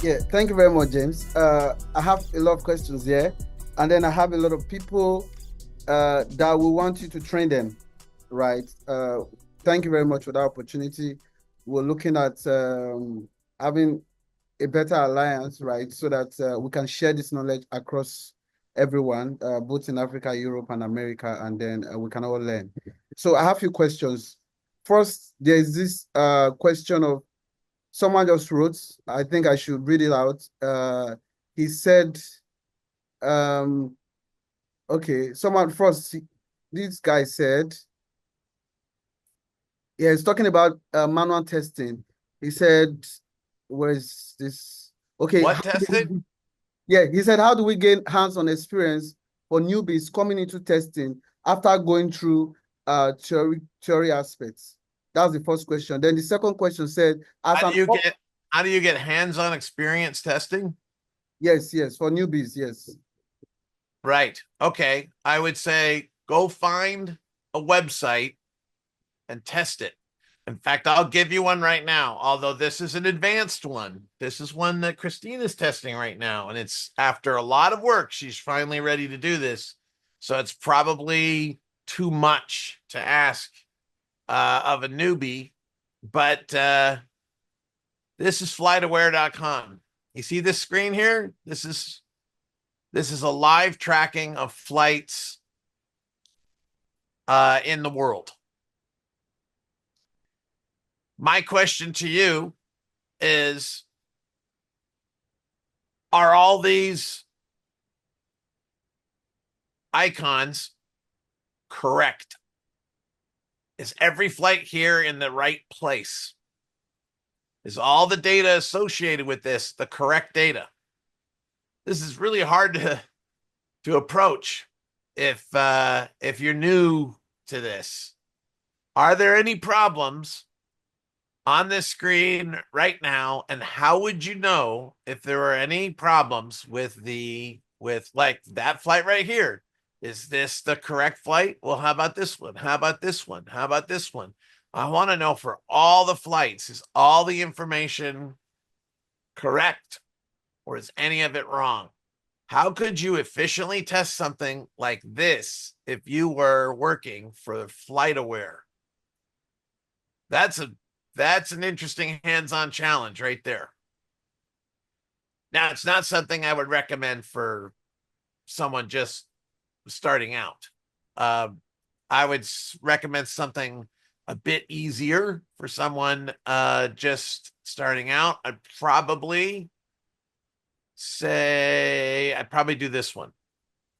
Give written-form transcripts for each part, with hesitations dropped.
Yeah, thank you very much, James. I have a lot of questions here, and then I have a lot of people that will want you to train them, right? Thank you very much for that opportunity. We're looking at having a better alliance, right? So that we can share this knowledge across everyone, both in Africa, Europe, and America, and then we can all learn. So I have a few questions. First, there is this question of someone just wrote, I think I should read it out. He said, um, okay, someone first, this guy said, yeah, he's talking about manual testing. He said, where is this? Okay, What testing? yeah, he said, how do we gain hands-on experience for newbies coming into testing after going through theory aspects? That's the first question. Then the second question said, as How do an you get how do you get hands-on experience testing? yes, for newbies, yes. Right. Okay. I would say go find a website and test it. In fact, I'll give you one right now, although this is an advanced one. This is one that Christine is testing right now. And it's after a lot of work, she's finally ready to do this. So it's probably too much to ask of a newbie. But this is flightaware.com. You see this screen here? This is a live tracking of flights in the world. My question to you is, are all these icons correct? Is every flight here in the right place? Is all the data associated with this the correct data? This is really hard to approach if you're new to this. Are there any problems on this screen right now? And how would you know if there were any problems with like that flight right here? Is this the correct flight? Well, how about this one? How about this one? How about this one? I want to know for all the flights, is all the information correct or is any of it wrong? How could you efficiently test something like this if you were working for FlightAware? That's a that's an interesting hands-on challenge right there. Now, it's not something I would recommend for someone just starting out. Uh, I would recommend something a bit easier for someone just starting out. I'd probably do this one.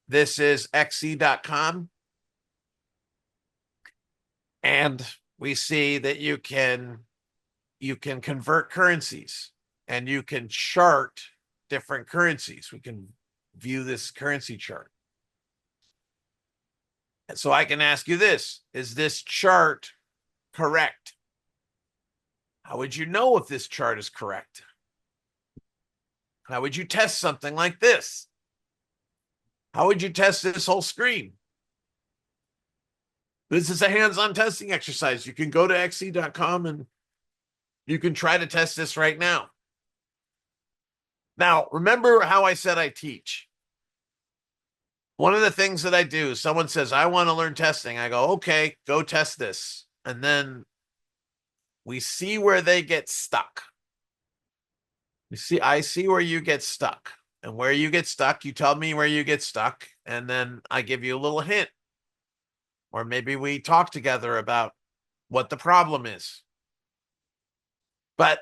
This is xe.com. And we see that you can convert currencies and you can chart different currencies. We can view this currency chart. And so I can ask you this, is this chart correct? How would you know if this chart is correct? How would you test something like this? How would you test this whole screen? This is a hands-on testing exercise. You can go to xe.com and you can try to test this right now. Now, remember how I said I teach. One of the things that I do, someone says, I want to learn testing. I go, okay, go test this. And then we see where they get stuck. I see where you get stuck. And where you get stuck, you tell me where you get stuck. And then I give you a little hint. Or maybe we talk together about what the problem is. But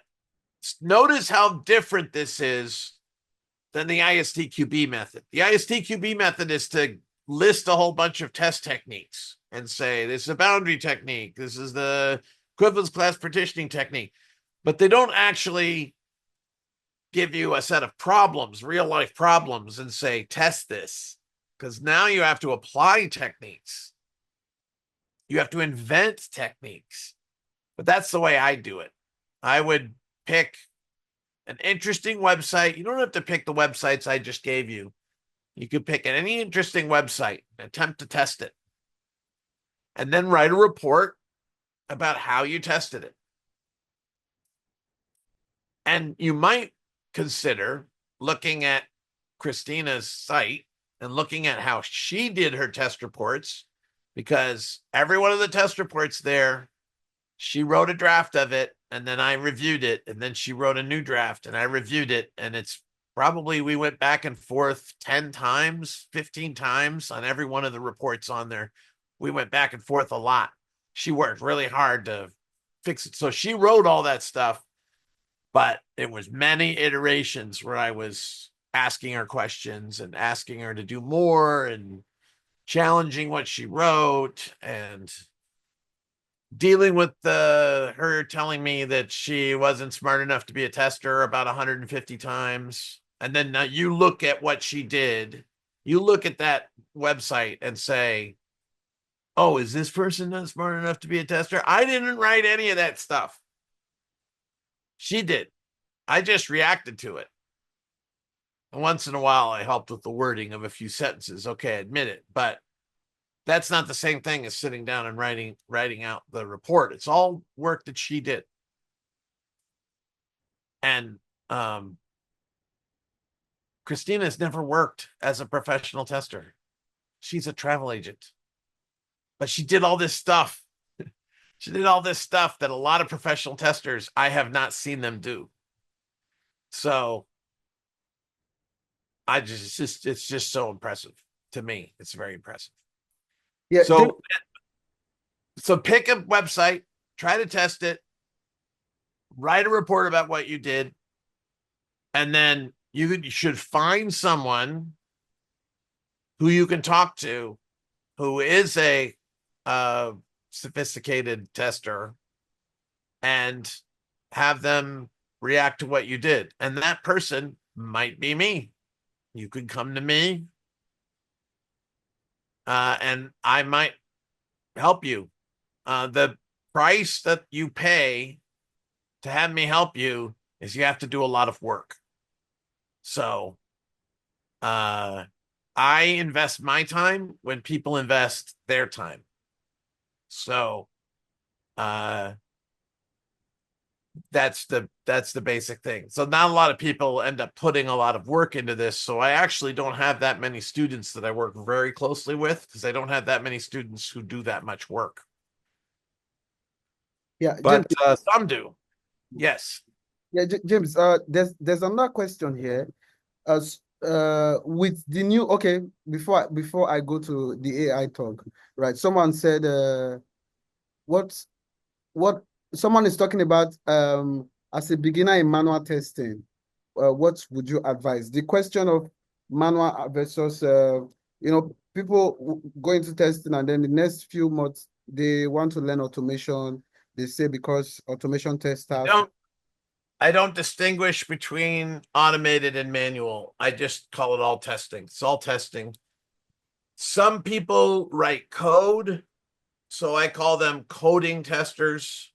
notice how different this is than the ISTQB method. The ISTQB method is to list a whole bunch of test techniques and say, this is a boundary technique. This is the equivalence class partitioning technique. But they don't actually give you a set of problems, real life problems, and say, test this. Because now you have to apply techniques. You have to invent techniques. But that's the way I do it. I would pick an interesting website. You don't have to pick the websites I just gave you. You could pick any interesting website and attempt to test it. And then write a report about how you tested it. And you might consider looking at Christina's site and looking at how she did her test reports, because every one of the test reports there, she wrote a draft of it and then I reviewed it, and then she wrote a new draft and I reviewed it, and it's probably, we went back and forth 10 times, 15 times on every one of the reports on there. We went back and forth a lot. She worked really hard to fix it. So she wrote all that stuff, but it was many iterations where I was asking her questions and asking her to do more and challenging what she wrote, and dealing with her telling me that she wasn't smart enough to be a tester about 150 times. And then now you look at what she did, you look at that website and say, oh, is this person not smart enough to be a tester? I didn't write any of that stuff. She did. I just reacted to it. And once in a while, I helped with the wording of a few sentences. Okay, I admit it, but that's not the same thing as sitting down and writing out the report. It's all work that she did. And Christina has never worked as a professional tester. She's a travel agent. But she did all this stuff. She did all this stuff that a lot of professional testers, I have not seen them do. So it's just so impressive to me. It's very impressive. Yeah. So pick a website, try to test it, write a report about what you did, and then you should find someone who you can talk to who is a sophisticated tester, and have them react to what you did. And that person might be me. You could come to me, and I might help you. The price that you pay to have me help you is you have to do a lot of work. So I invest my time when people invest their time. So that's the basic thing. So not a lot of people end up putting a lot of work into this. So I actually don't have that many students that I work very closely with, because I don't have that many students who do that much work. Yeah, But James, some do. Yes. yeah, James. There's another question here. With the new, okay, before I go to the AI talk, right? Someone said, what what someone is talking about, as a beginner in manual testing, what would you advise? The question of manual versus, people go into testing and then the next few months they want to learn automation. They say because automation testers. I don't distinguish between automated and manual. I just call it all testing. It's all testing. Some people write code, so I call them coding testers.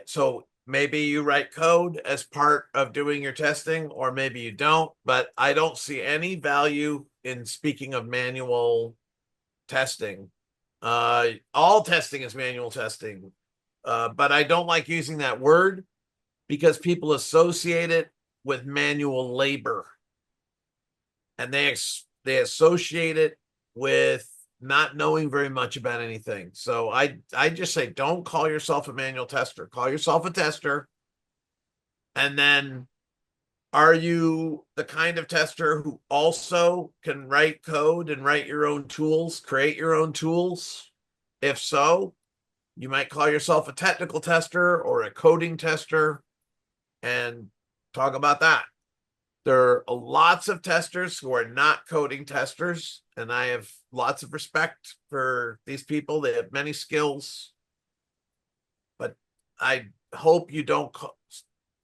So maybe you write code as part of doing your testing, or maybe you don't, but I don't see any value in speaking of manual testing. All testing is manual testing, but I don't like using that word because people associate it with manual labor, and they associate it with not knowing very much about anything. So I just say, don't call yourself a manual tester. Call yourself a tester. And then, are you the kind of tester who also can write code and write your own tools, create your own tools? If so, you might call yourself a technical tester or a coding tester and talk about that. There are lots of testers who are not coding testers, and I have lots of respect for these people. They have many skills, but I hope you don't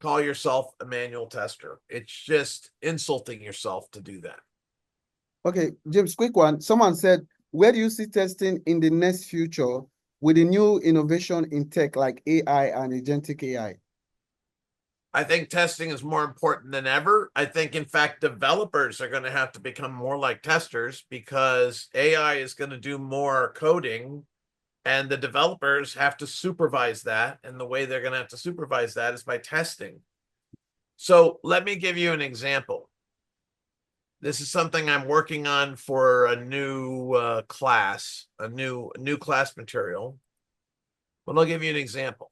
call yourself a manual tester. It's just insulting yourself to do that. Okay, James, quick one. Someone said, where do you see testing in the next future with the new innovation in tech like AI and agentic AI? I think testing is more important than ever. I think, in fact, developers are going to have to become more like testers, because AI is going to do more coding, and the developers have to supervise that. And the way they're going to have to supervise that is by testing. So let me give you an example. This is something I'm working on for a new class, a new class material. But I'll give you an example.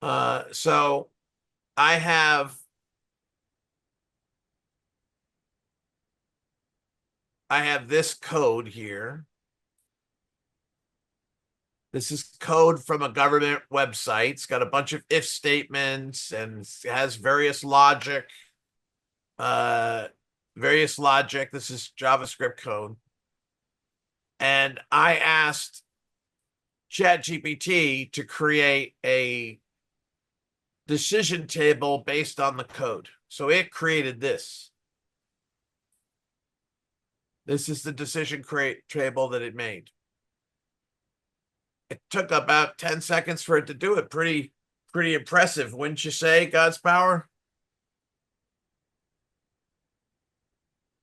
So I have this code here. This is code from a government website. It's got a bunch of if statements and has various logic. This is JavaScript code. And I asked ChatGPT to create a decision table based on the code. So it created this. This is the decision table that it made. It took about 10 seconds for it to do it. Pretty impressive, wouldn't you say, God's power?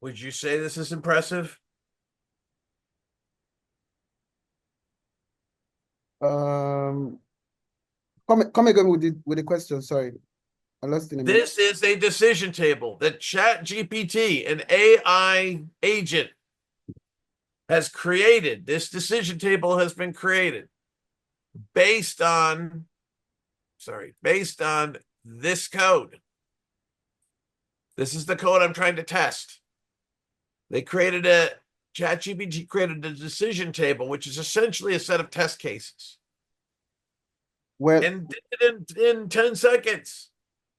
Would you say this is impressive? Come again with the question. Sorry, I lost in a minute. This is a decision table that ChatGPT, an AI agent, has created. This decision table has been created based on this code. This is the code I'm trying to test. ChatGPT created a decision table, which is essentially a set of test cases. Well, And did it in 10 seconds.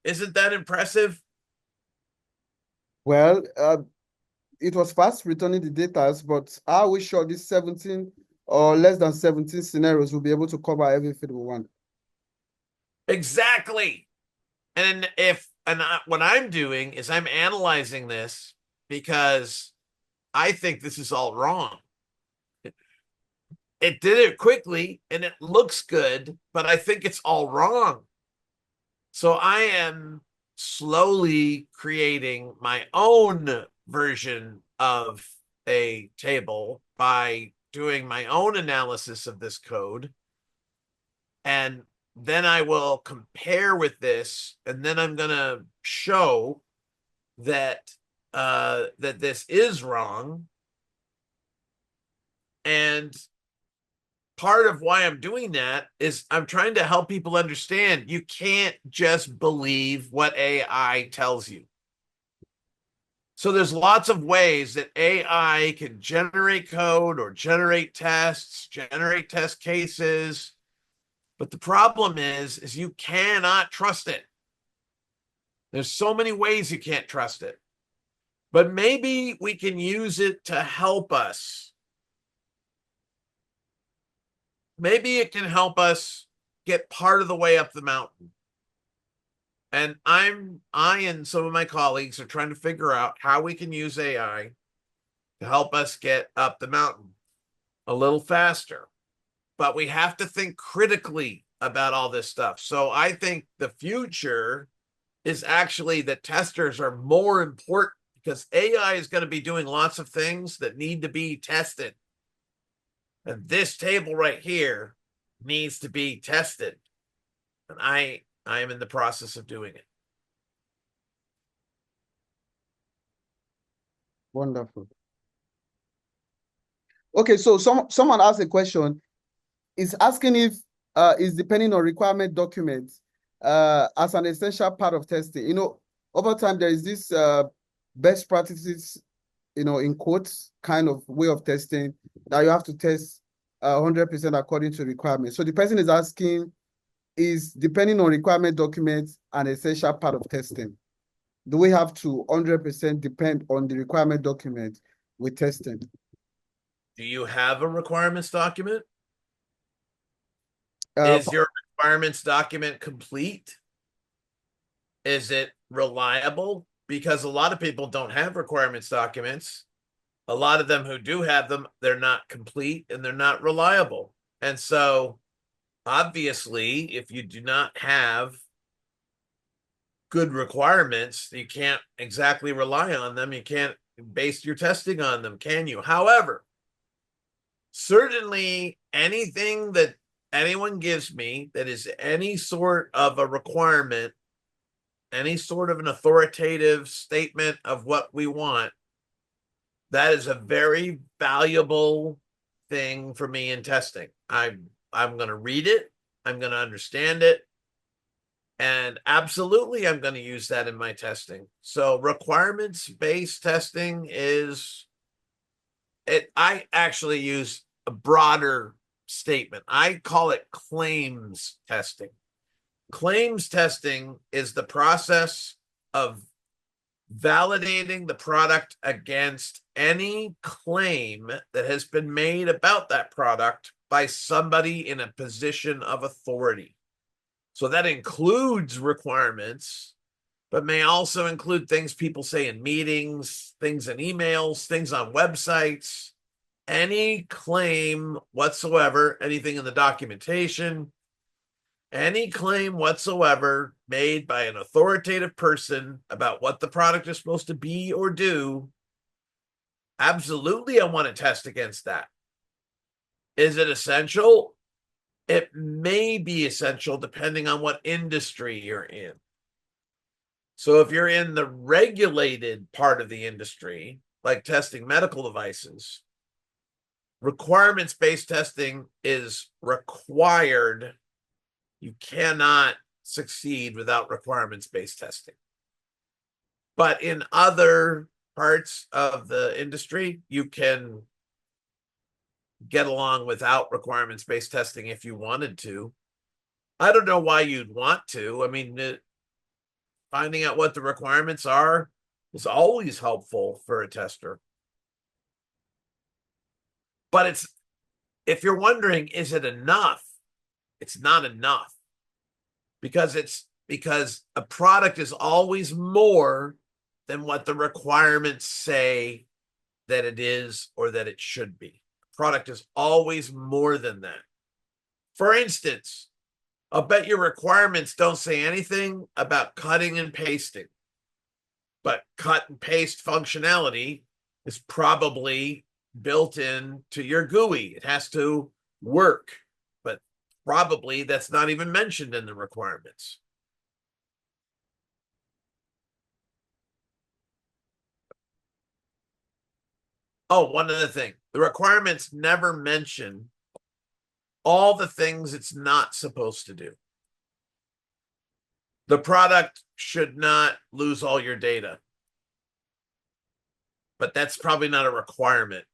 Isn't that impressive? well, it was fast returning the data, but are we sure these 17 or less than 17 scenarios will be able to cover everything we want? Exactly. And what I'm doing is I'm analyzing this because I think this is all wrong. It did it quickly and it looks good, but I think it's all wrong. So I am slowly creating my own version of a table by doing my own analysis of this code. And then I will compare with this, and then I'm going to show that that this is wrong. And part of why I'm doing that is I'm trying to help people understand you can't just believe what AI tells you. So there's lots of ways that AI can generate code or generate tests, generate test cases. But the problem is you cannot trust it. There's so many ways you can't trust it. But maybe we can use it to help us. Maybe it can help us get part of the way up the mountain. And I and some of my colleagues are trying to figure out how we can use AI to help us get up the mountain a little faster. But we have to think critically about all this stuff. So I think the future is actually that testers are more important because AI is going to be doing lots of things that need to be tested. And this table right here needs to be tested. And I am in the process of doing it. Wonderful. Okay, so someone asked a question. It's asking if is depending on requirement documents as an essential part of testing. Over time there is this best practices, in quotes, kind of way of testing that you have to test 100% according to requirements. So the person is asking, is depending on requirement documents an essential part of testing? Do we have to 100% depend on the requirement document with testing? Do you have a requirements document? Uh, Is your requirements document complete? Is it reliable? Because a lot of people don't have requirements documents. A lot of them who do have them, they're not complete and they're not reliable. And so, obviously, if you do not have good requirements, you can't exactly rely on them. You can't base your testing on them, can you? However, certainly anything that anyone gives me that is any sort of a requirement any sort of an authoritative statement of what we want, that is a very valuable thing for me in testing. I'm going to read it, I'm going to understand it, and absolutely I'm going to use that in my testing. So requirements-based testing is it. I actually use a broader statement. I call it claims testing. Claims testing is the process of validating the product against any claim that has been made about that product by somebody in a position of authority. So that includes requirements, but may also include things people say in meetings, things in emails, things on websites, any claim whatsoever, anything in the documentation, any claim whatsoever made by an authoritative person about what the product is supposed to be or do, absolutely I want to test against that. Is it essential? It may be essential depending on what industry you're in. So if you're in the regulated part of the industry, like testing medical devices, requirements-based testing is required. You cannot succeed without requirements-based testing. But in other parts of the industry, you can get along without requirements-based testing if you wanted to. I don't know why you'd want to. I mean, finding out what the requirements are is always helpful for a tester. But it's, if you're wondering, is it enough? It's not enough, because a product is always more than what the requirements say that it is or that it should be. Product is always more than that. For instance, I'll bet your requirements don't say anything about cutting and pasting, but cut and paste functionality is probably built into your GUI. It has to work, but probably that's not even mentioned in the requirements. Oh, one other thing. The requirements never mention all the things it's not supposed to do. The product should not lose all your data, but that's probably not a requirement.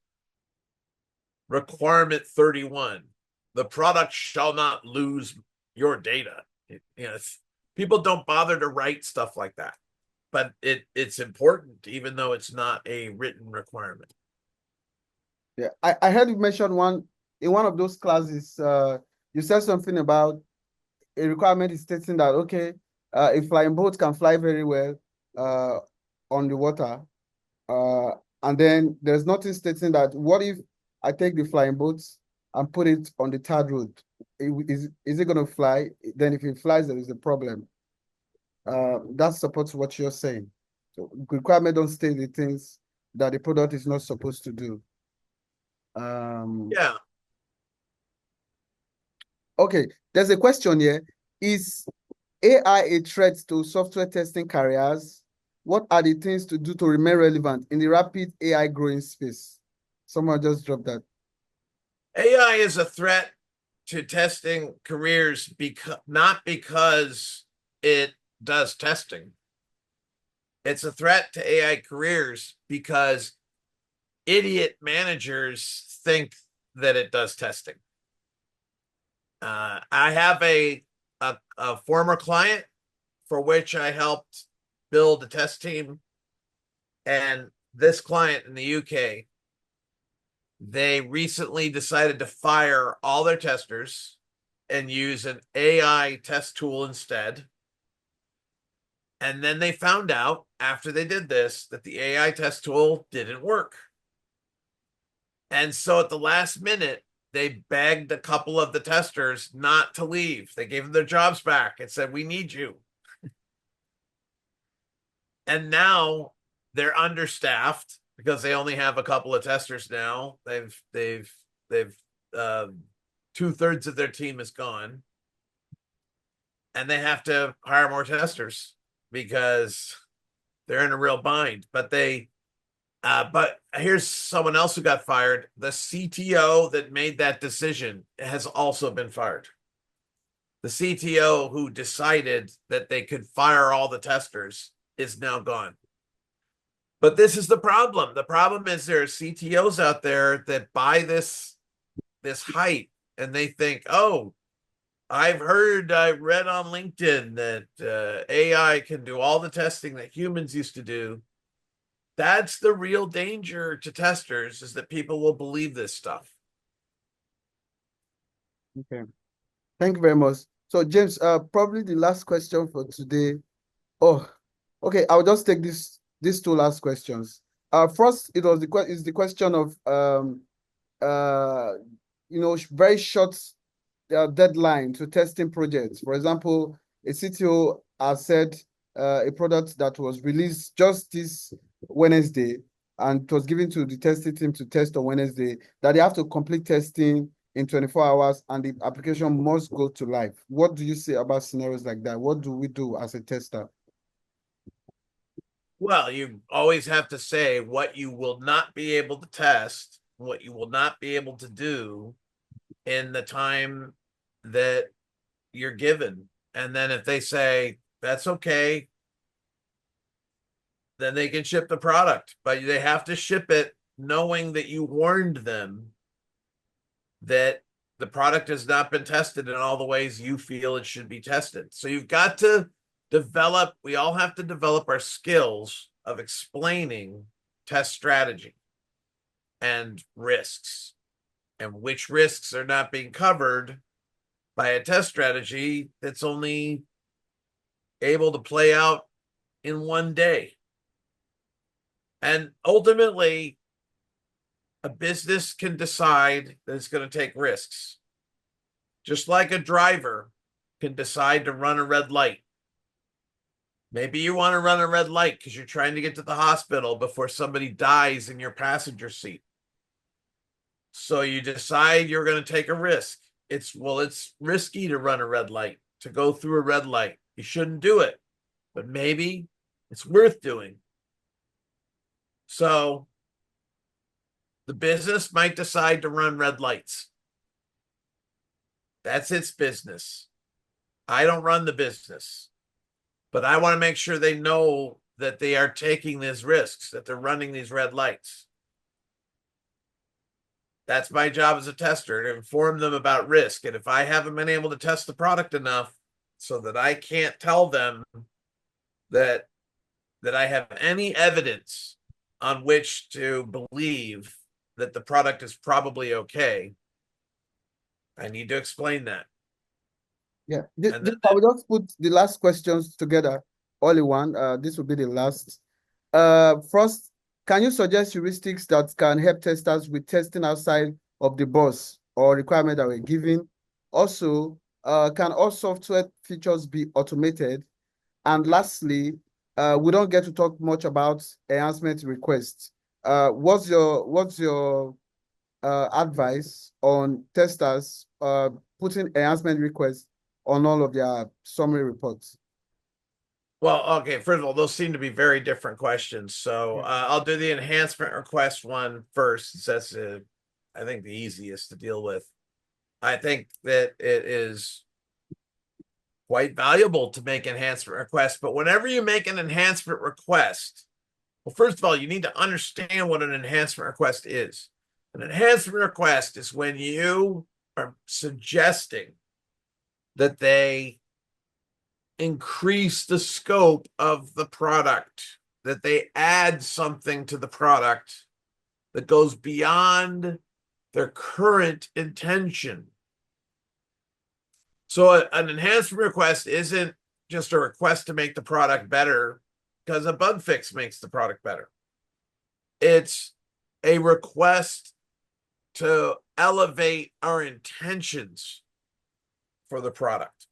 Requirement 31, the product shall not lose your data. People don't bother to write stuff like that, but it's important, even though it's not a written requirement. Yeah, I heard you mention one in one of those classes. You said something about a requirement is stating that okay, a flying boat can fly very well on the water, and then there's nothing stating that what if I take the flying boat and put it on the tarred road? Is it going to fly? Then if it flies, there is a problem. That supports what you're saying. So requirement don't state the things that the product is not supposed to do. Yeah. Okay, there's a question here. Is AI a threat to software testing careers? What are the things to do to remain relevant in the rapid AI growing space? Someone just dropped that. AI is a threat to testing careers not because it does testing. It's a threat to AI careers because idiot managers think that it does testing. I have a former client for which I helped build a test team, and this client in the UK, they recently decided to fire all their testers and use an AI test tool instead. And then they found out after they did this that the AI test tool didn't work. And so at the last minute, they begged a couple of the testers not to leave. They gave them their jobs back and said, "We need you." And now they're understaffed because they only have a couple of testers now. They've 2/3 of their team is gone, and they have to hire more testers. because they're in a real bind. But here's someone else who got fired. The CTO that made that decision has also been fired. The CTO who decided that they could fire all the testers is now gone. But this is the problem. The problem is there are CTOs out there that buy this hype and they think, oh, I read on LinkedIn that AI can do all the testing that humans used to do. That's the real danger to testers, is that people will believe this stuff. Okay. Thank you very much. So James, probably the last question for today. Oh, okay. I'll just take these two last questions. First, is the question of very short deadline to testing projects. For example, a CTO has said a product that was released just this Wednesday and it was given to the testing team to test on Wednesday, that they have to complete testing in 24 hours and the application must go to live. What do you say about scenarios like that? What do we do as a tester? Well, you always have to say what you will not be able to test, what you will not be able to do in the time that you're given. And then if they say that's okay, then they can ship the product. But they have to ship it knowing that you warned them that the product has not been tested in all the ways you feel it should be tested. So you've got to we all have to develop our skills of explaining test strategy and risks, and which risks are not being covered by a test strategy that's only able to play out in one day. And ultimately, a business can decide that it's going to take risks. Just like a driver can decide to run a red light. Maybe you want to run a red light because you're trying to get to the hospital before somebody dies in your passenger seat. So you decide you're going to take a risk. It's risky to run a red light, to go through a red light. You shouldn't do it, but maybe it's worth doing. So the business might decide to run red lights. That's its business. I don't run the business, but I want to make sure they know that they are taking these risks, that they're running these red lights. That's my job as a tester, to inform them about risk. And if I haven't been able to test the product enough so that I can't tell them that I have any evidence on which to believe that the product is probably okay, I need to explain that. Yeah, I will just put the last questions together, all in one. This will be the last. First, can you suggest heuristics that can help testers with testing outside of the box or requirement that we're given? Also, can all software features be automated? And lastly, we don't get to talk much about enhancement requests. What's your advice on testers putting enhancement requests on all of their summary reports? Well, okay, first of all, those seem to be very different questions. So I'll do the enhancement request one first, since that's, I think, the easiest to deal with. I think that it is quite valuable to make enhancement requests, but whenever you make an enhancement request, well, first of all, you need to understand what an enhancement request is. An enhancement request is when you are suggesting that they increase the scope of the product, that they add something to the product that goes beyond their current intention. So an enhancement request isn't just a request to make the product better because a bug fix makes the product better. It's a request to elevate our intentions for the product.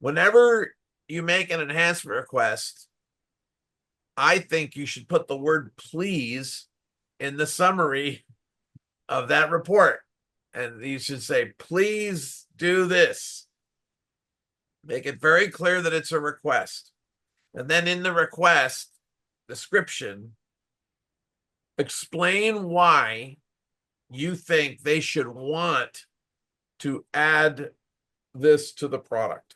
Whenever you make an enhancement request, I think you should put the word please in the summary of that report. And you should say, please do this. Make it very clear that it's a request. And then in the request description, explain why you think they should want to add this to the product.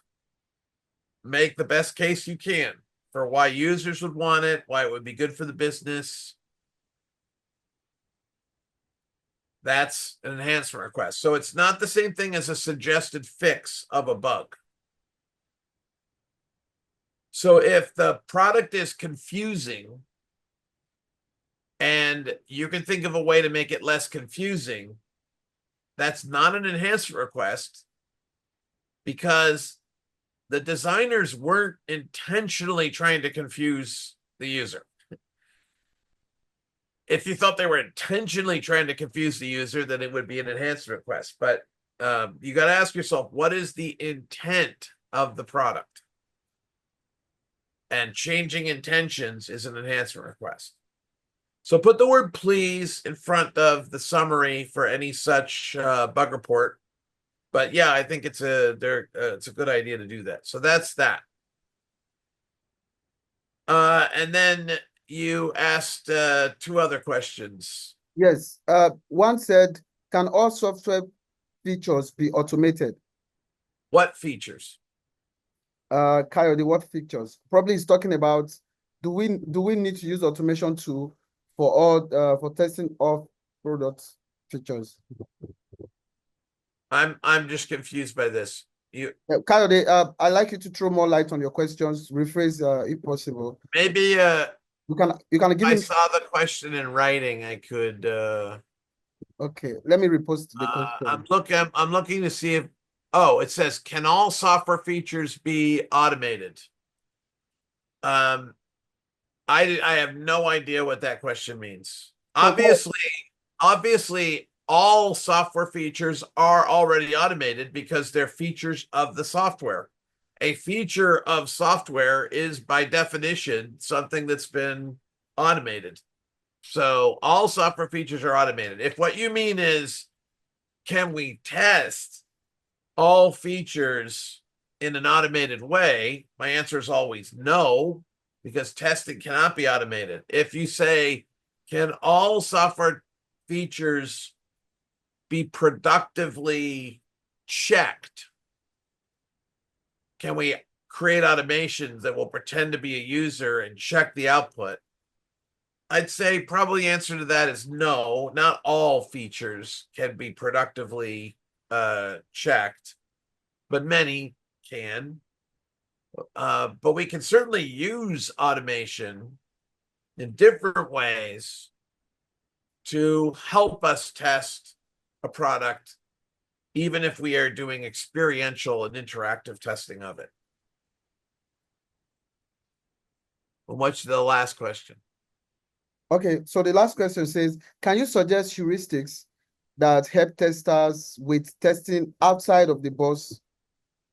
Make the best case you can for why users would want it, why it would be good for the business. That's an enhancement request. So it's not the same thing as a suggested fix of a bug. So if the product is confusing and you can think of a way to make it less confusing, that's not an enhancement request, because the designers weren't intentionally trying to confuse the user. If you thought they were intentionally trying to confuse the user, then it would be an enhancement request. But you got to ask yourself, what is the intent of the product? And changing intentions is an enhancement request. So put the word please in front of the summary for any such bug report. But yeah, I think it's a good idea to do that. So that's that. And then you asked two other questions. Yes. One said, can all software features be automated? What features? Coyote, what features? Probably he's talking about, do we need to use automation tool for all for testing of product features? I'm just confused by this. Coyote, I'd like you to throw more light on your questions, rephrase if possible. Maybe you can give I him. saw the question in writing, I could Okay, let me repost the question. I'm looking to see if it says, can all software features be automated? I have no idea what that question means. Obviously, all software features are already automated because they're features of the software. A feature of software is by definition something that's been automated. So all software features are automated. If what you mean is, can we test all features in an automated way? My answer is always no, because testing cannot be automated. If you say, can all software features be productively checked? Can we create automations that will pretend to be a user and check the output? I'd say probably the answer to that is no. Not all features can be productively checked, but many can. But we can certainly use automation in different ways to help us test a product, even if we are doing experiential and interactive testing of it. Well, what's the last question? Okay, so the last question says, can you suggest heuristics that help testers with testing outside of the box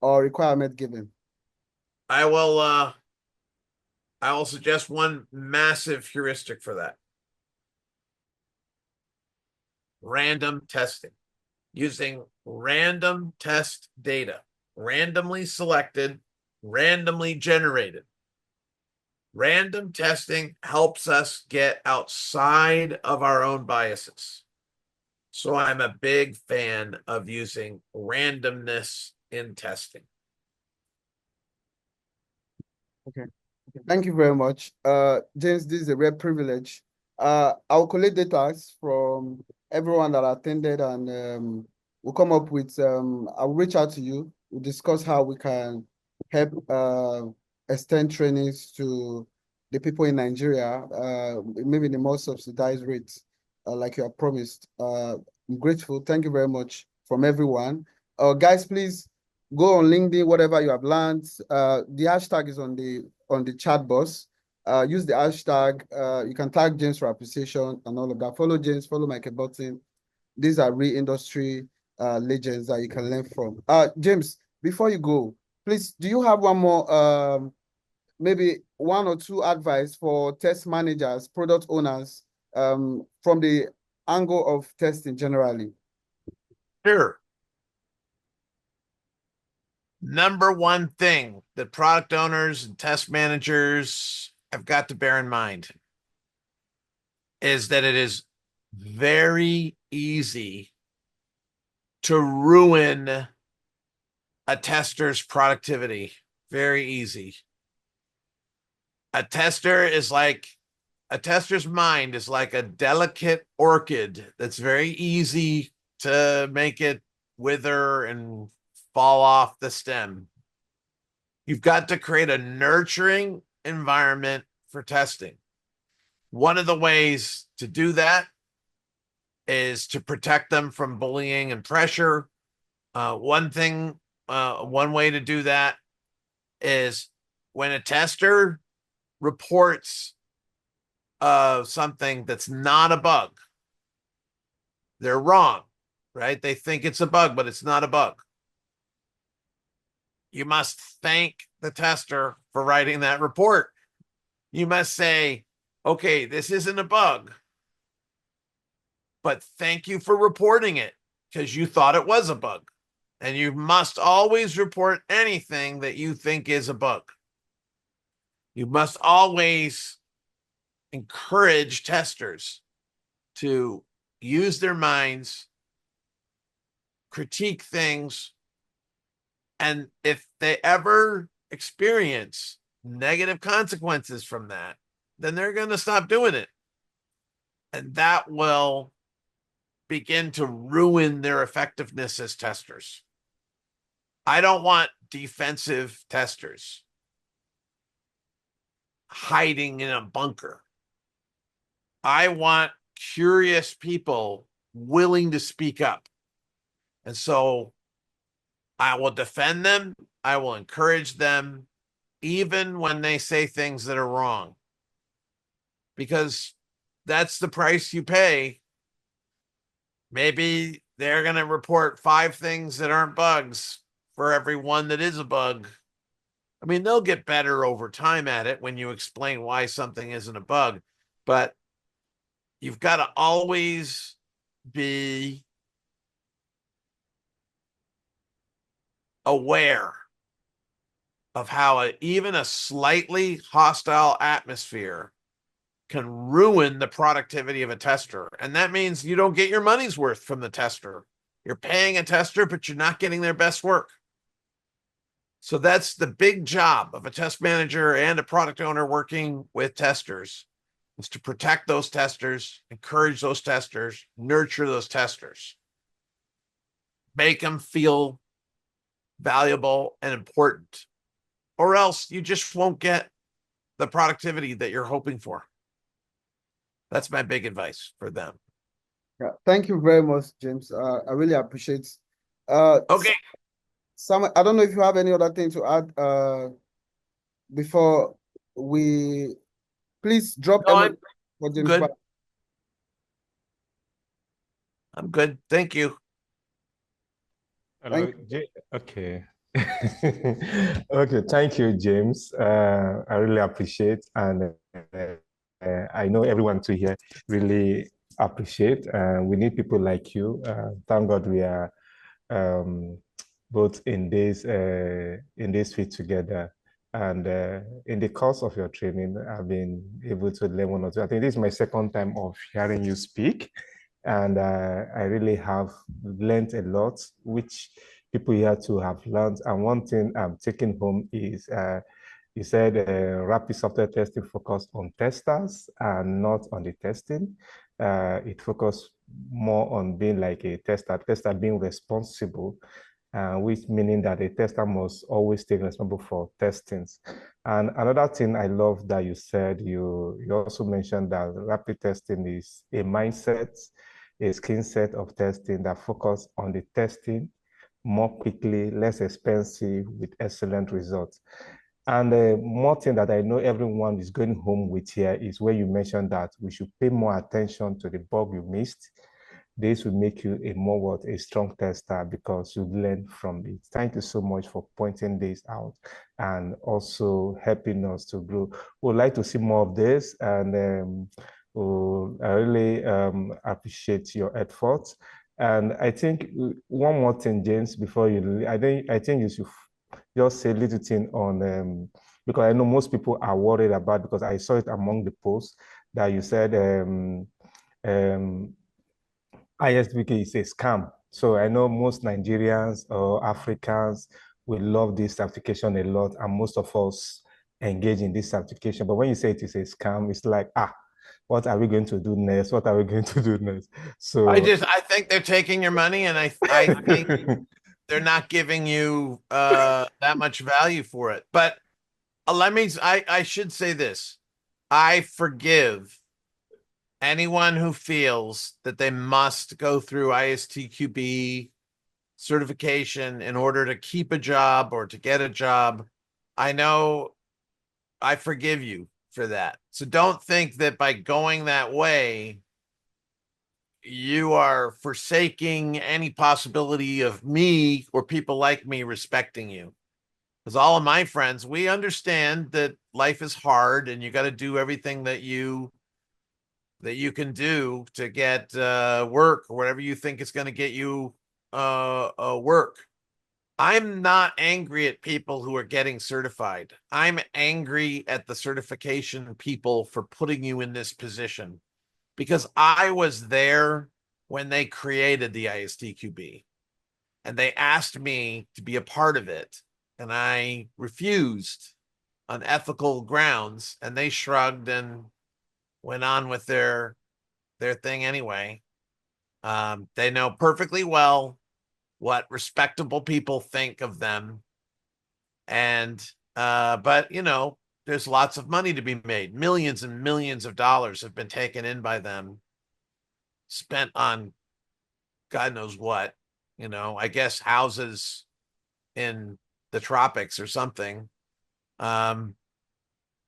or requirement given? I will suggest one massive heuristic for that. Random testing. Using random test data, randomly selected, randomly generated. Random testing helps us get outside of our own biases. So I'm a big fan of using randomness in testing. Okay. Thank you very much. James, this is a rare privilege. I'll collect data from everyone that attended, and we'll come up with, I'll reach out to you. We'll discuss how we can help extend trainings to the people in Nigeria, maybe in a more subsidized rates, like you have promised. I'm grateful. Thank you very much from everyone. Guys, please go on LinkedIn, whatever you have learned. The hashtag is on the chat box. Use the hashtag. You can tag James for appreciation and all of that. Follow James, follow Michael Button. These are real industry legends that you can learn from. James, before you go, please, do you have one more, maybe one or two advice for test managers, product owners, from the angle of testing generally? Sure. Number one thing that product owners and test managers have got to bear in mind is that it is very easy to ruin a tester's productivity. Very easy. A tester's mind is like a delicate orchid that's very easy to make it wither and fall off the stem. You've got to create a nurturing environment for testing. One of the ways to do that is to protect them from bullying and pressure. One way to do that is when a tester reports something that's not a bug, they're wrong, right? They think it's a bug, but it's not a bug. You must thank the tester for writing that report. You must say, okay, this isn't a bug, but thank you for reporting it because you thought it was a bug. And you must always report anything that you think is a bug. You must always encourage testers to use their minds, critique things, and if they ever experience negative consequences from that, then they're going to stop doing it. And that will begin to ruin their effectiveness as testers. I don't want defensive testers hiding in a bunker. I want curious people willing to speak up. And so I will defend them. I will encourage them, even when they say things that are wrong, because that's the price you pay. Maybe they're going to report 5 things that aren't bugs for every one that is a bug. I mean, they'll get better over time at it when you explain why something isn't a bug, but you've got to always be aware of how even a slightly hostile atmosphere can ruin the productivity of a tester. And that means you don't get your money's worth from the tester. You're paying a tester, but you're not getting their best work. So that's the big job of a test manager and a product owner working with testers, is to protect those testers, encourage those testers, nurture those testers, make them feel valuable and important, or else you just won't get the productivity that you're hoping for. That's my big advice for them. Yeah, thank you very much, James. I really appreciate. Okay. Sam, I don't know if you have any other thing to add before we please drop No, anything for James good. Bach. I'm good. Thank you. Hello. Okay. Okay. Thank you, James. I really appreciate, and I know everyone to here really appreciate. We need people like you. Thank God we are both in this field together. And in the course of your training, I've been able to learn one or two. I think this is my second time of hearing you speak, and I really have learned a lot, which people here to have learned. And one thing I'm taking home is you said rapid software testing focused on testers and not on the testing. It focused more on being like a tester being responsible, which meaning that a tester must always take responsibility for testings. And another thing I love that you said, you also mentioned that rapid testing is a mindset, a skill set of testing that focus on the testing more quickly, less expensive, with excellent results. And more thing that I know everyone is going home with here is where you mentioned that we should pay more attention to the bug you missed. This will make you a strong tester because you learn from it. Thank you so much for pointing this out and also helping us to grow. We'd like to see more of this, and I really appreciate your efforts. And I think one more thing, James, before you leave, I think you should just say little thing on because I know most people are worried about, because I saw it among the posts that you said ISBK is a scam. So I know most Nigerians or Africans will love this certification a lot, and most of us engage in this certification. But when you say it is a scam, it's like, what are we going to do next? What are we going to do next? So I think they're taking your money, and I think they're not giving you that much value for it. But I should say this. I forgive anyone who feels that they must go through ISTQB certification in order to keep a job or to get a job. I know I forgive you for that. So don't think that by going that way, you are forsaking any possibility of me or people like me respecting you. Because all of my friends, we understand that life is hard and you got to do everything that you can do to get work or whatever you think is going to get you work. I'm not angry at people who are getting certified. I'm angry at the certification people for putting you in this position, because I was there when they created the ISTQB and they asked me to be a part of it. And I refused on ethical grounds, and they shrugged and went on with their thing anyway. They know perfectly well what respectable people think of them. And but there's lots of money to be made. Millions and millions of dollars have been taken in by them, spent on God knows what, I guess houses in the tropics or something. Um,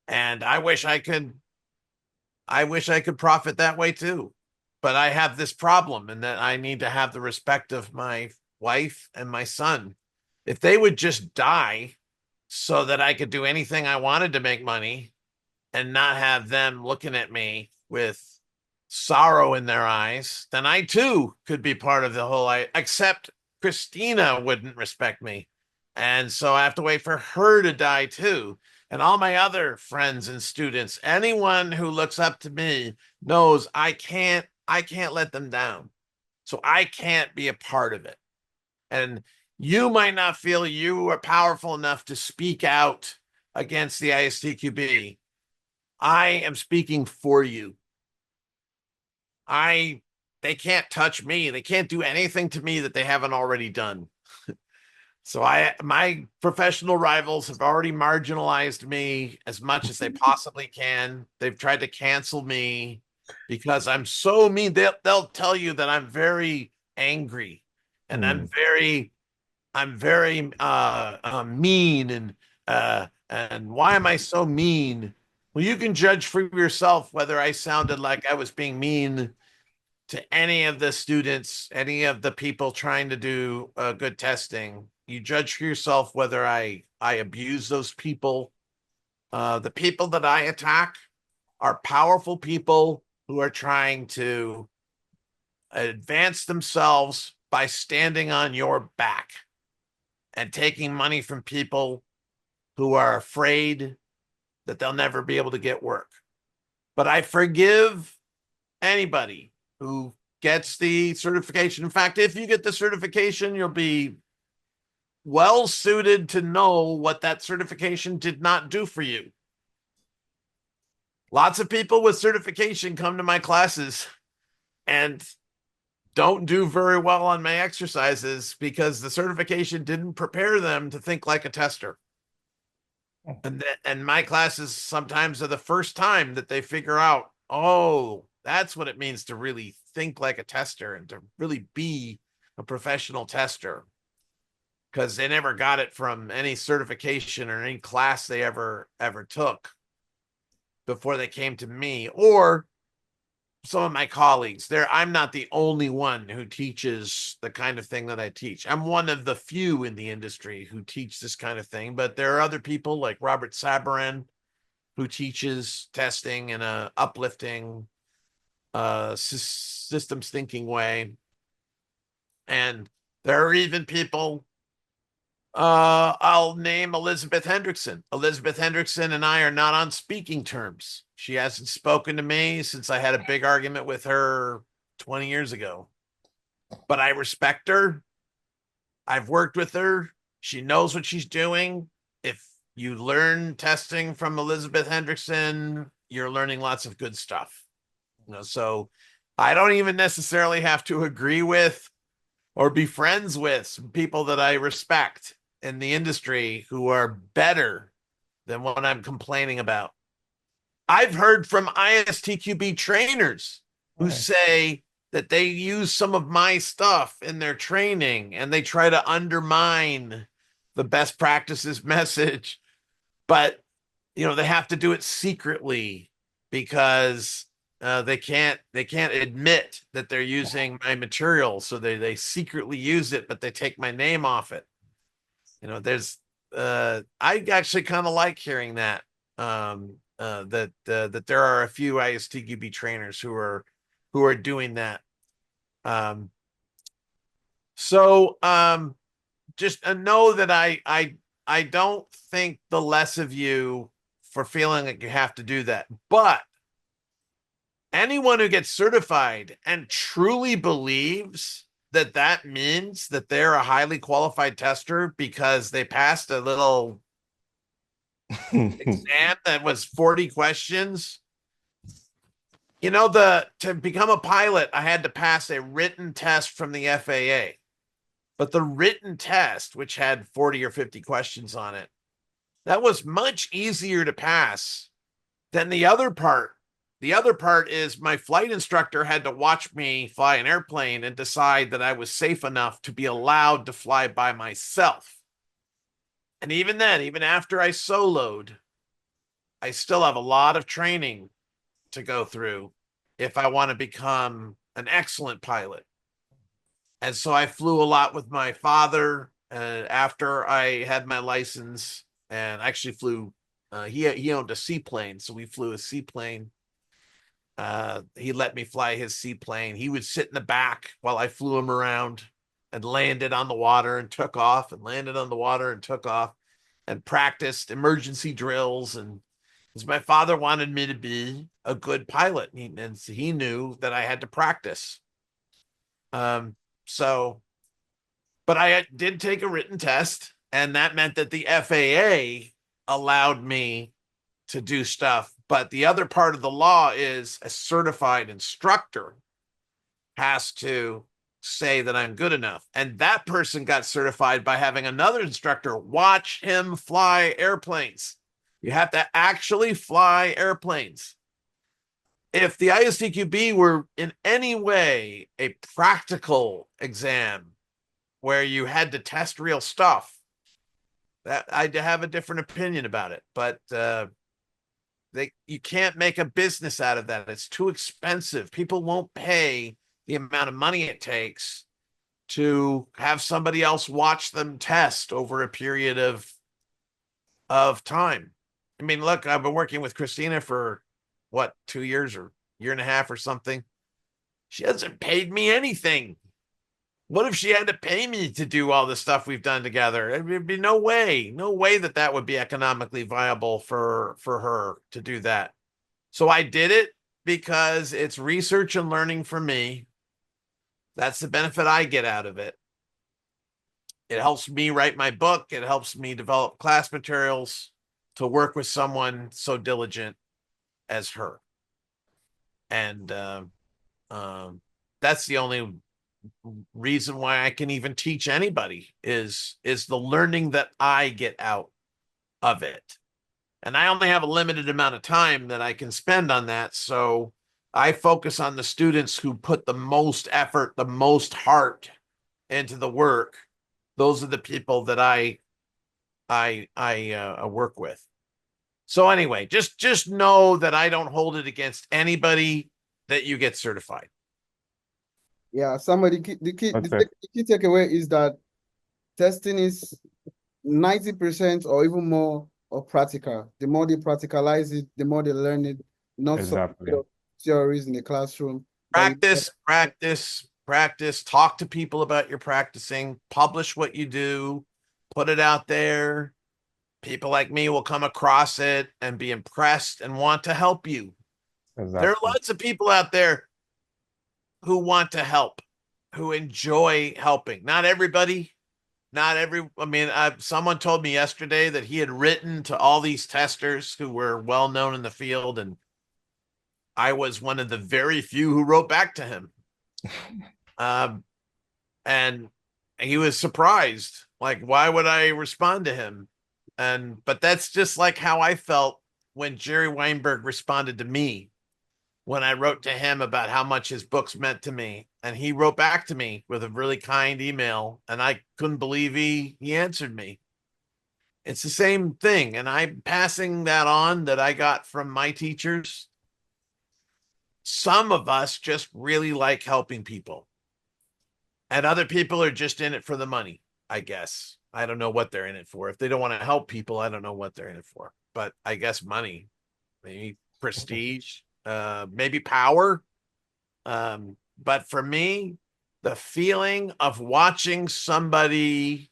and I wish I could profit that way too. But I have this problem, and that I need to have the respect of my wife and my son. If they would just die so that I could do anything I wanted to make money and not have them looking at me with sorrow in their eyes, then I too could be part of the whole. Except Christina wouldn't respect me. And so I have to wait for her to die too. And all my other friends and students, anyone who looks up to me knows I can't let them down. So I can't be a part of it. And you might not feel you are powerful enough to speak out against the ISTQB. I am speaking for you. They can't touch me. They can't do anything to me that they haven't already done. So my professional rivals have already marginalized me as much as they possibly can. They've tried to cancel me because I'm so mean. They'll tell you that I'm very angry and I'm very mean, and why am I so mean? Well, you can judge for yourself whether I sounded like I was being mean to any of the students, any of the people trying to do good testing. You judge for yourself whether I abuse those people. The people that I attack are powerful people who are trying to advance themselves by standing on your back and taking money from people who are afraid that they'll never be able to get work. But I forgive anybody who gets the certification. In fact, if you get the certification, you'll be well suited to know what that certification did not do for you. Lots of people with certification come to my classes and don't do very well on my exercises because the certification didn't prepare them to think like a tester. And my classes sometimes are the first time that they figure out, oh, that's what it means to really think like a tester and to really be a professional tester, because they never got it from any certification or any class they ever took before they came to me or some of my colleagues. I'm not the only one who teaches the kind of thing that I teach. I'm one of the few in the industry who teach this kind of thing, but there are other people like Robert Sabarin who teaches testing in a uplifting, systems thinking way. And there are even people I'll name Elizabeth Hendrickson. Elizabeth Hendrickson and I are not on speaking terms. She hasn't spoken to me since I had a big argument with her 20 years ago. But I respect her. I've worked with her. She knows what she's doing. If you learn testing from Elizabeth Hendrickson, you're learning lots of good stuff. So I don't even necessarily have to agree with or be friends with some people that I respect in the industry who are better than what I'm complaining about. I've heard from ISTQB trainers who say that they use some of my stuff in their training and they try to undermine the best practices message, but they have to do it secretly because they can't admit that they're using my material, so they secretly use it, but they take my name off it. There's I actually kind of like hearing that that there are a few ISTQB trainers who are doing that. So just know that I don't think the less of you for feeling like you have to do that. But anyone who gets certified and truly believes that that means that they're a highly qualified tester because they passed a little exam that was 40 questions. To become a pilot, I had to pass a written test from the FAA. But the written test, which had 40 or 50 questions on it, that was much easier to pass than the other part. The other part is my flight instructor had to watch me fly an airplane and decide that I was safe enough to be allowed to fly by myself. And even then, even after I soloed, I still have a lot of training to go through if I want to become an excellent pilot. And so I flew a lot with my father after I had my license, and actually flew. He owned a seaplane, so we flew a seaplane. He let me fly his seaplane. He would sit in the back while I flew him around and landed on the water and took off and landed on the water and took off and practiced emergency drills. And because my father wanted me to be a good pilot, and he knew that I had to practice. But I did take a written test, and that meant that the FAA allowed me to do stuff. But the other part of the law is a certified instructor has to say that I'm good enough. And that person got certified by having another instructor watch him fly airplanes. You have to actually fly airplanes. If the ISTQB were in any way a practical exam where you had to test real stuff, that I'd have a different opinion about it. But you can't make a business out of that. It's too expensive. People won't pay the amount of money it takes to have somebody else watch them test over a period of time. I mean, look, I've been working with Christina for 2 years or year and a half or something. She hasn't paid me anything. What if she had to pay me to do all the stuff we've done together? There'd be no way that would be economically viable for her to do that. So I did it because it's research and learning for me. That's the benefit I get out of it. It helps me write my book. It helps me develop class materials to work with someone so diligent as her. And that's the only reason why I can even teach anybody is the learning that I get out of it. And I only have a limited amount of time that I can spend on that. So I focus on the students who put the most effort, the most heart into the work. Those are the people that I work with. So anyway, just know that I don't hold it against anybody that you get certified. Yeah, the key takeaway is that testing is 90% or even more of practical. The more they practicalize it, the more they learn it, not Exactly. so theories in the classroom. Practice, talk to people about your practicing, publish what you do, put it out there. People like me will come across it and be impressed and want to help you. There are Exactly. lots of people out there who want to help, who enjoy helping. Not everybody, I mean, someone told me yesterday that he had written to all these testers who were well known in the field, and I was one of the very few who wrote back to him. And he was surprised. Like, why would I respond to him? But that's just like how I felt when Jerry Weinberg responded to me when I wrote to him about how much his books meant to me. And he wrote back to me with a really kind email, and I couldn't believe he answered me. It's the same thing. And I'm passing that on that I got from my teachers. Some of us just really like helping people, and other people are just in it for the money, I guess. I don't know what they're in it for. If they don't want to help people, I don't know what they're in it for. But I guess money, maybe prestige, maybe power. But for me, the feeling of watching somebody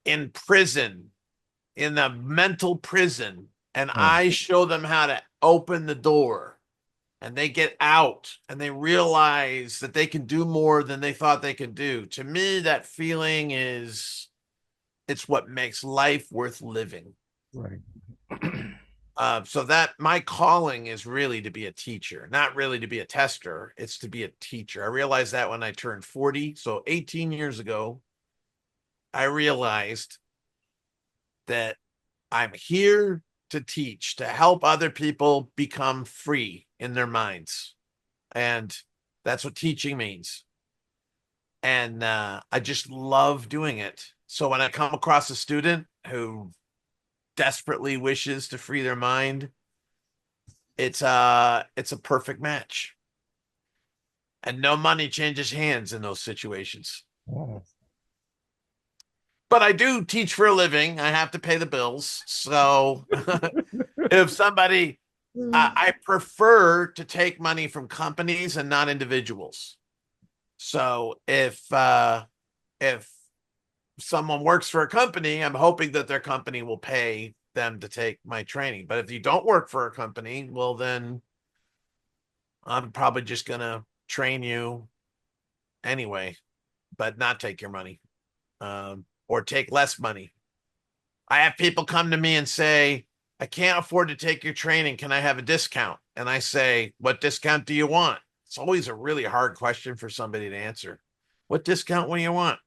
in prison, in a mental prison, and I show them how to open the door, and they get out and they realize that they can do more than they thought they could do. To me, that feeling it's what makes life worth living. Right. So that my calling is really to be a teacher, not really to be a tester. It's to be a teacher. I realized that when I turned 40. So 18 years ago, I realized that I'm here to teach, to help other people become free in their minds. And that's what teaching means. And I just love doing it. So when I come across a student who desperately wishes to free their mind, it's a perfect match. And no money changes hands in those situations. Oh. But I do teach for a living. I have to pay the bills. So if somebody, I prefer to take money from companies and not individuals. So if someone works for a company, I'm hoping that their company will pay them to take my training. But if you don't work for a company, well, then I'm probably just going to train you anyway, but not take your money, or take less money. I have people come to me and say, I can't afford to take your training. Can I have a discount? And I say, what discount do you want? It's always a really hard question for somebody to answer. What discount do you want?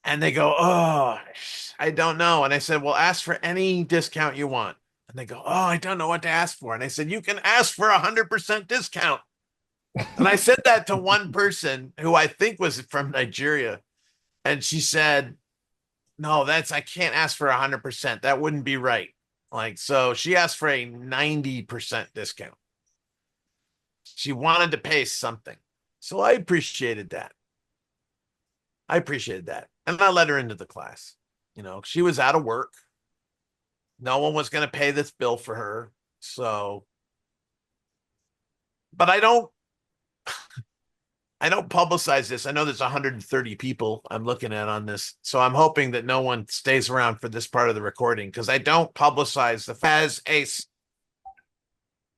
And they go, oh, I don't know. And I said, well, ask for any discount you want. And they go, oh, I don't know what to ask for. And I said, you can ask for 100% discount. And I said that to one person who I think was from Nigeria. And she said, no, I can't ask for 100%. That wouldn't be right. Like, so she asked for a 90% discount. She wanted to pay something. So I appreciated that. And I let her into the class. You know, she was out of work. No one was going to pay this bill for her. So, but I don't publicize this. I know there's 130 people I'm looking at on this. So I'm hoping that no one stays around for this part of the recording, because I don't publicize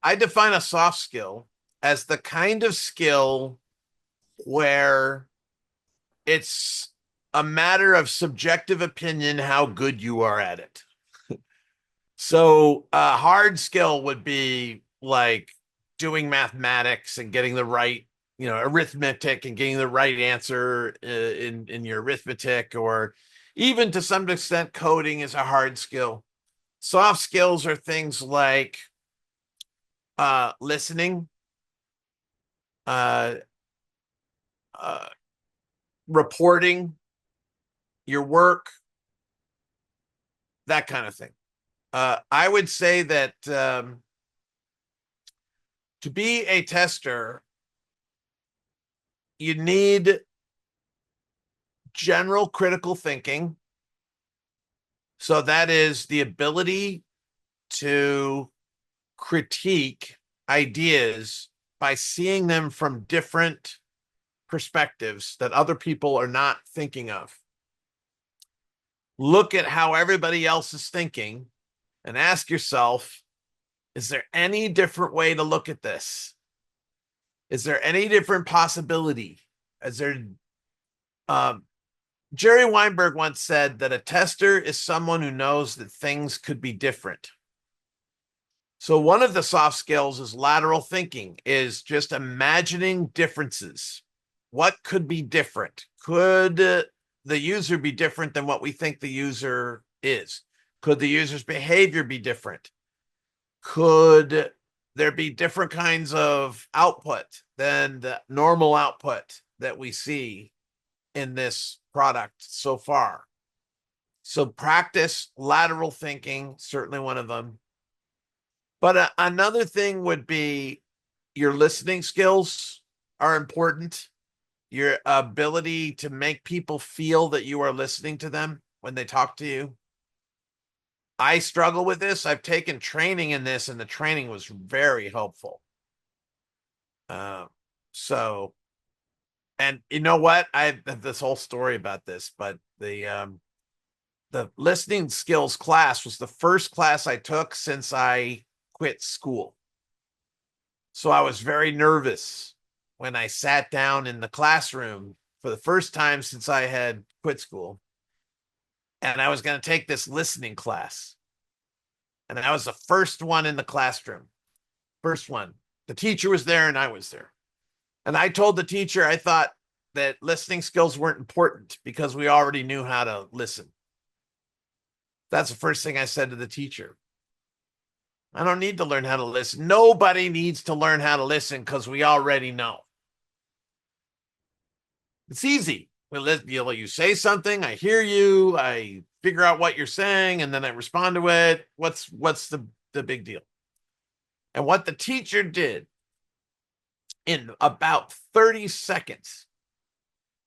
I define a soft skill as the kind of skill where it's a matter of subjective opinion how good you are at it. So a hard skill would be like doing mathematics and getting the right, arithmetic and getting the right answer in your arithmetic, or even to some extent coding is a hard skill. Soft skills are things like listening, reporting your work, that kind of thing. I would say that to be a tester, you need general critical thinking. So that is the ability to critique ideas by seeing them from different perspectives that other people are not thinking of. Look at how everybody else is thinking and ask yourself, is there any different way to look at this? Is there any different possibility? Is there, Jerry Weinberg once said that a tester is someone who knows that things could be different. So one of the soft skills is lateral thinking, is just imagining differences. What could be different? Could the user be different than what we think the user is? Could the user's behavior be different? Could there be different kinds of output than the normal output that we see in this product so far? So practice lateral thinking, certainly one of them. But another thing would be your listening skills are important. Your ability to make people feel that you are listening to them when they talk to you. I struggle with this. I've taken training in this, and the training was very helpful. And you know what? I have this whole story about this, but the listening skills class was the first class I took since I quit school. So I was very nervous when I sat down in the classroom for the first time since I had quit school. And I was going to take this listening class. And I was the first one in the classroom. First one. The teacher was there and I was there. And I told the teacher I thought that listening skills weren't important because we already knew how to listen. That's the first thing I said to the teacher. I don't need to learn how to listen. Nobody needs to learn how to listen because we already know. It's easy. You say something, I hear you, I figure out what you're saying, and then I respond to it. What's the big deal? And what the teacher did in about 30 seconds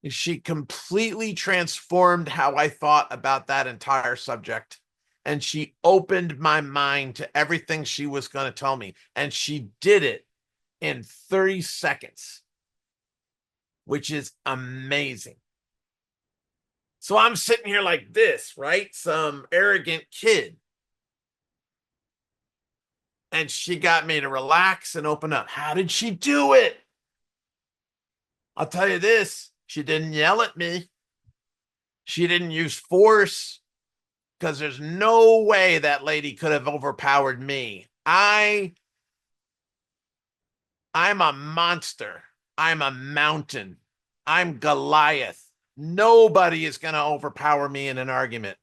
is she completely transformed how I thought about that entire subject. And she opened my mind to everything she was going to tell me. And she did it in 30 seconds, which is amazing. So I'm sitting here like this, right? Some arrogant kid. And she got me to relax and open up. How did she do it? I'll tell you this. She didn't yell at me. She didn't use force, because there's no way that lady could have overpowered me. I'm a monster. I'm a mountain. I'm Goliath. Nobody is going to overpower me in an argument.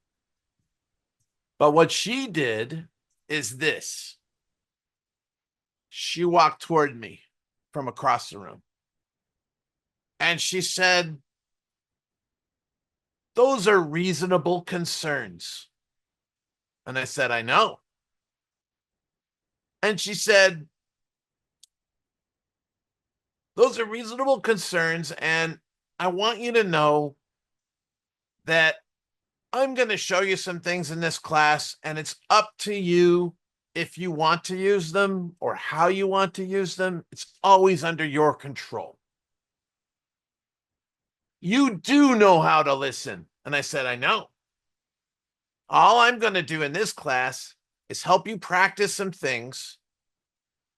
But what she did is this. She walked toward me from across the room. And she said, "Those are reasonable concerns." And I said, "I know." And she said, "Those are reasonable concerns. And I want you to know that I'm going to show you some things in this class, and it's up to you if you want to use them or how you want to use them. It's always under your control. You do know how to listen." And I said, "I know. All I'm going to do in this class is help you practice some things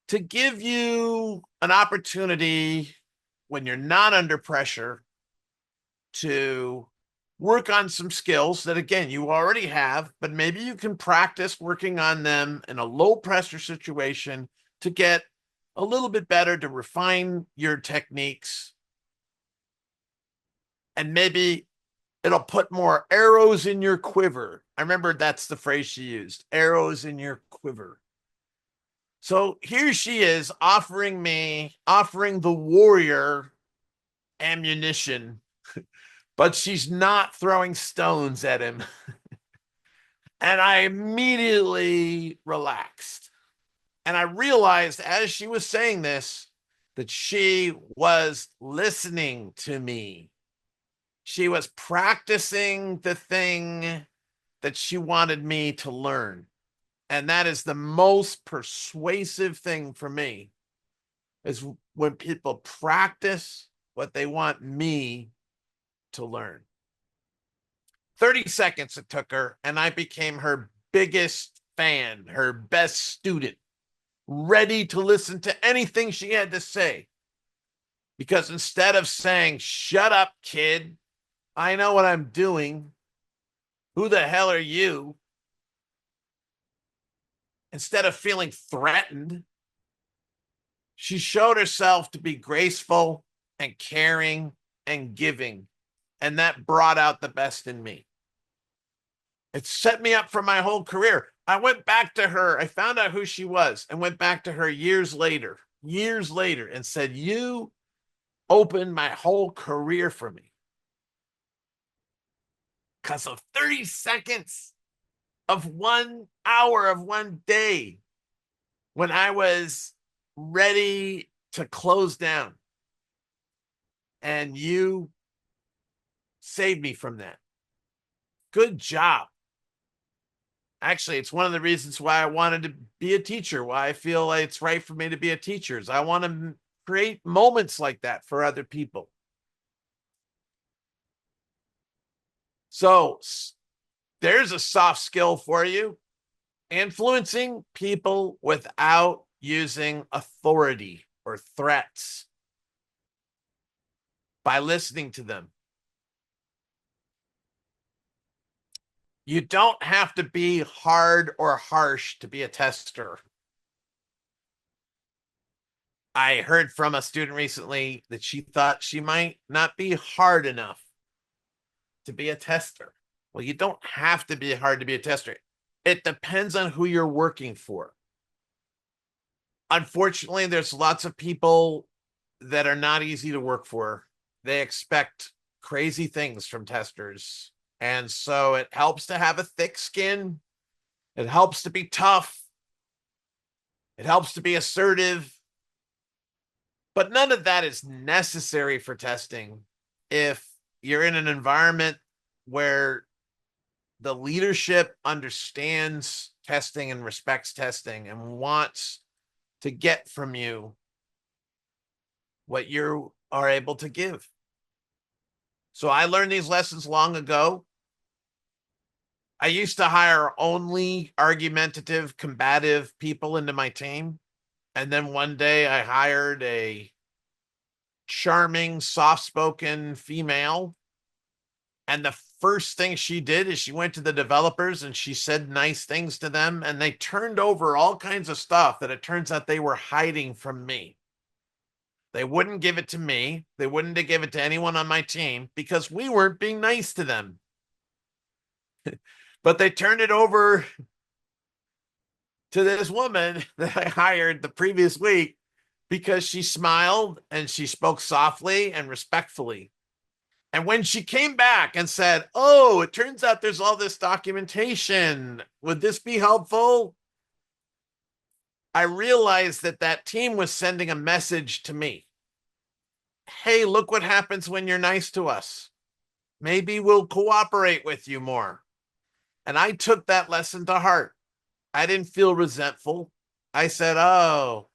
to give you an opportunity when you're not under pressure to work on some skills that, again, you already have, but maybe you can practice working on them in a low pressure situation to get a little bit better, to refine your techniques. And maybe it'll put more arrows in your quiver." I remember that's the phrase she used, arrows in your quiver. So here she is offering the warrior ammunition, but she's not throwing stones at him. And I immediately relaxed. And I realized as she was saying this, that she was listening to me. She was practicing the thing that she wanted me to learn. And that is the most persuasive thing for me, is when people practice what they want me to learn. 30 seconds it took her, and I became her biggest fan, her best student, ready to listen to anything she had to say. Because instead of saying, "Shut up, kid, I know what I'm doing. Who the hell are you?" Instead of feeling threatened, she showed herself to be graceful and caring and giving. And that brought out the best in me. It set me up for my whole career. I went back to her. I found out who she was and went back to her years later, and said, "You opened my whole career for me because of 30 seconds of 1 hour of one day when I was ready to close down. And you saved me from that. Good job." Actually, it's one of the reasons why I wanted to be a teacher, why I feel like it's right for me to be a teacher. Is I want to create moments like that for other people. So there's a soft skill for you. Influencing people without using authority or threats, by listening to them. You don't have to be hard or harsh to be a tester. I heard from a student recently that she thought she might not be hard enough to be a tester. Well, you don't have to be hard to be a tester. It depends on who you're working for. Unfortunately, there's lots of people that are not easy to work for. They expect crazy things from testers. And so it helps to have a thick skin. It helps to be tough. It helps to be assertive. But none of that is necessary for testing if you're in an environment where the leadership understands testing and respects testing and wants to get from you what you are able to give. So I learned these lessons long ago. I used to hire only argumentative, combative people into my team. And then one day I hired a charming, soft-spoken female. And the first thing she did is she went to the developers and she said nice things to them. And they turned over all kinds of stuff that it turns out they were hiding from me. They wouldn't give it to me. They wouldn't give it to anyone on my team because we weren't being nice to them. But they turned it over to this woman that I hired the previous week because she smiled and she spoke softly and respectfully. And when she came back and said, "Oh, it turns out there's all this documentation. Would this be helpful?" I realized that that team was sending a message to me. Hey, look what happens when you're nice to us. Maybe we'll cooperate with you more. And I took that lesson to heart. I didn't feel resentful. I said, "Oh,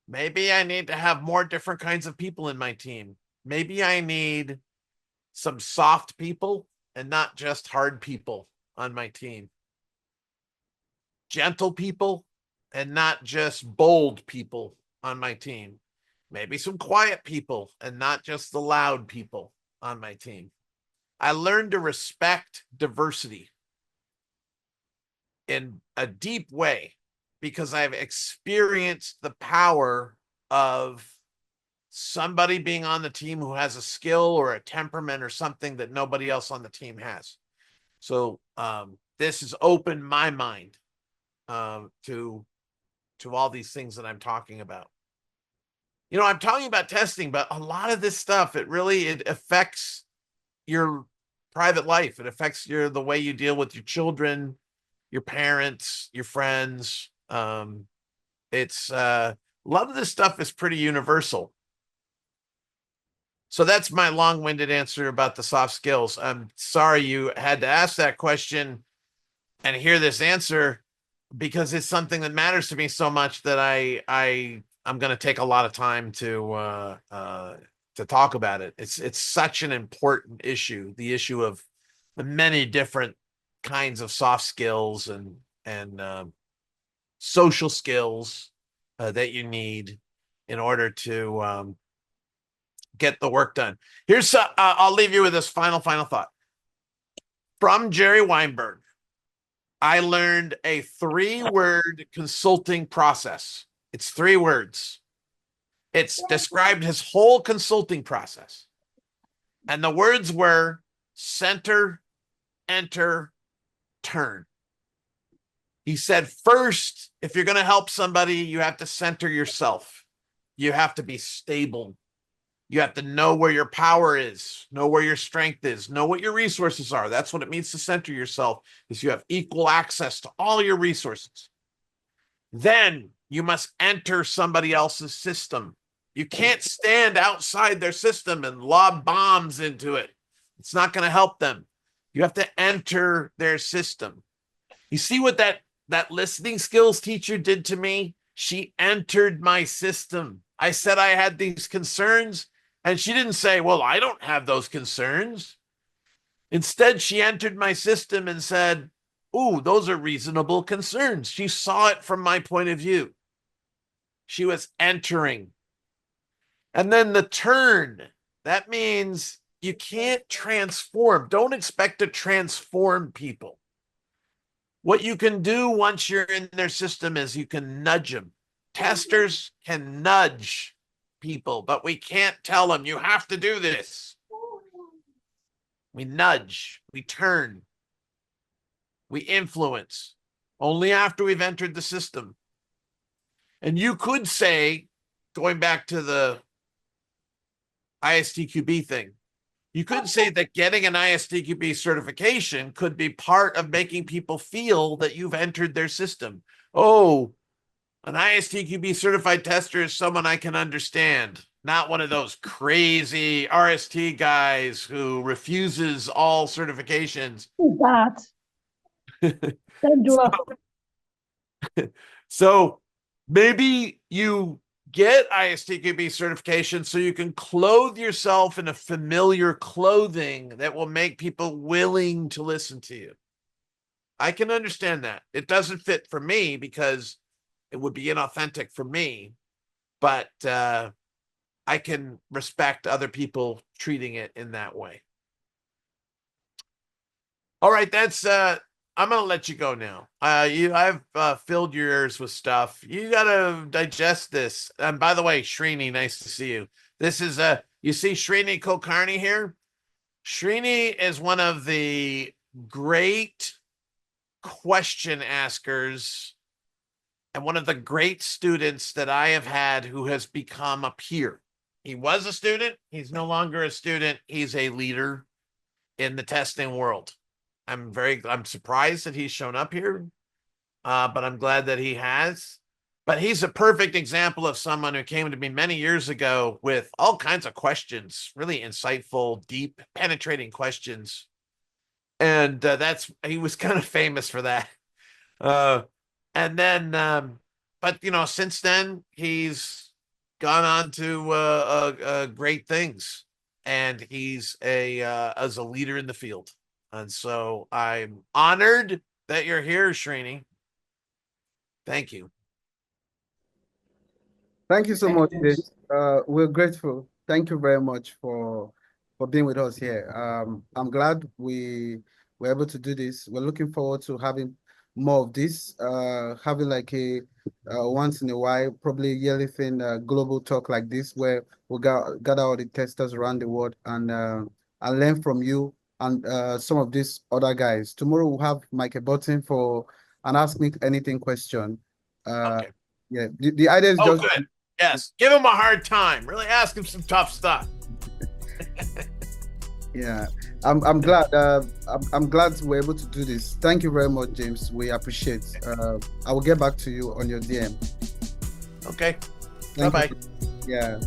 maybe I need to have more different kinds of people in my team. Maybe I need some soft people and not just hard people on my team. Gentle people and not just bold people on my team. Maybe some quiet people and not just the loud people on my team." I learned to respect diversity in a deep way because I've experienced the power of somebody being on the team who has a skill or a temperament or something that nobody else on the team has. So this has opened my mind to all these things that I'm talking about. You know, I'm talking about testing, but a lot of this stuff, it affects your private life. It affects the way you deal with your children, your parents, your friends. It's a lot of this stuff is pretty universal. So that's my long-winded answer about the soft skills. I'm sorry you had to ask that question and hear this answer because it's something that matters to me so much that I'm going to take a lot of time to talk about it. It's such an important issue, the issue of the many different kinds of soft skills and social skills that you need in order to get the work done. Here's I'll leave you with this final thought from Jerry Weinberg. I learned a 3-word consulting process. It's 3 words. It's described his whole consulting process. And the words were center, enter, turn. He said, first, if you're going to help somebody, you have to center yourself. You have to be stable. You have to know where your power is, know where your strength is, know what your resources are. That's what it means to center yourself, is you have equal access to all your resources. Then you must enter somebody else's system. You can't stand outside their system and lob bombs into it. It's not going to help them. You have to enter their system. You see what that listening skills teacher did to me? She entered my system. I said I had these concerns, and she didn't say, well, I don't have those concerns. Instead, she entered my system and said, ooh, those are reasonable concerns. She saw it from my point of view. She was entering. And then the turn, that means you can't transform. Don't expect to transform people. What you can do once you're in their system is you can nudge them. Testers can nudge people, but we can't tell them, you have to do this. We nudge, we turn, we influence, only after we've entered the system. And you could say, going back to the ISTQB thing, you could say that getting an ISTQB certification could be part of making people feel that you've entered their system. Oh, an ISTQB certified tester is someone I can understand, not one of those crazy RST guys who refuses all certifications. That. Don't do it. So maybe you get ISTQB certification so you can clothe yourself in a familiar clothing that will make people willing to listen to you. I can understand that. It doesn't fit for me because it would be inauthentic for me, but I can respect other people treating it in that way. All right, that's I'm gonna let you go now. I've filled your ears with stuff. You gotta digest this. And by the way, Srini, nice to see you. This is you see Srini Kulkarni here. Srini is one of the great question askers and one of the great students that I have had who has become a peer. He was a student. He's no longer a student. He's a leader in the testing world. I'm surprised that he's shown up here, but I'm glad that he has. But he's a perfect example of someone who came to me many years ago with all kinds of questions, really insightful, deep, penetrating questions. And he was kind of famous for that. And then, but you know, since then he's gone on to great things, and he's as a leader in the field. And so I'm honored that you're here, Srini. Thank you. Thank you so much, James. We're grateful. Thank you very much for being with us here. I'm glad we were able to do this. We're looking forward to having more of this, having like a once in a while, probably yearly thing, global talk like this, where we'll gather all the testers around the world and learn from you and some of these other guys. Tomorrow we'll have Mike Button for an Ask Me Anything question. Okay. Yeah, the idea is just good. Yes, give him a hard time. Really ask him some tough stuff. Yeah, I'm glad. I'm glad we're able to do this. Thank you very much, James. We appreciate. I will get back to you on your DM. Okay. Thank Bye-bye. you. Yeah.